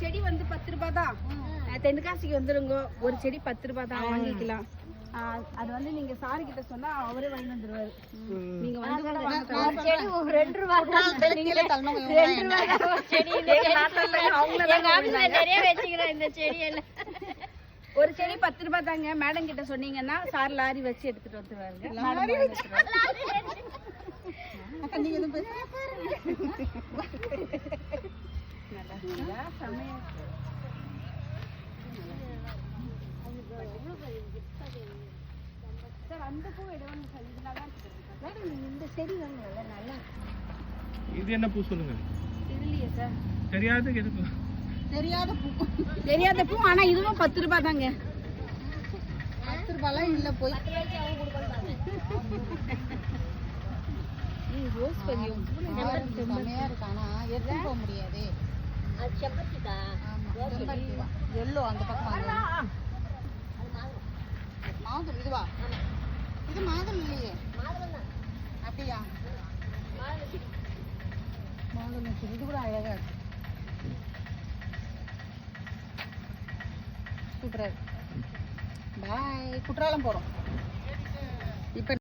செடி வந்து 10 ரூபாய் தான். தென்காசிக்கு வந்துருங்க. ஒரு செடி 10 ரூபாய் தான், வாங்கிக்கலாம். அது வந்து நீங்க சாரி கிட்ட சொன்னா அவரே வாங்கி வந்துருவாரு. நீங்க வந்து கூட வாங்க. செடி 2 ரூபாய் தான். நீங்க 2 ரூபாய் தான் செடி. அவங்க நிறைய வெச்சிக்கிறேன் இந்த செடி எல்லாம். ஒரு செடி 10 ரூபாய் தாங்க. மேடம் கிட்ட சொன்னீங்கன்னா சார் லாரி வச்சு எடுத்துட்டு வந்துருவாங்க. சார் அந்த பூ எடுவாங்க சார். இது நல்லா இருக்கு. இந்த செடி வாங்கல நல்லா. இது என்ன பூ சொல்லுங்க? தெரியலையே சார். தெரியாத பூ. ஆனா இதுவும் 10 ரூபாய் தாங்க. 10 ரூபாய்லாம் இல்ல போய். ரோஸ் பெரியும் செம்மையா இருக்கானா எடுத்து போக முடியாது. அது செம்பருத்திக்கா. எல்லோ அந்த பக்கம் வாங்க. மாதுளை இதுவா? இது மாதுளை இல்லையே. மாதுளை தான். அப்படியா? மாதுளை இது கூட அழகா இருக்கு. சூப்பரா இருக்கு. பாய். குற்றாலம் போறோம். இப்ப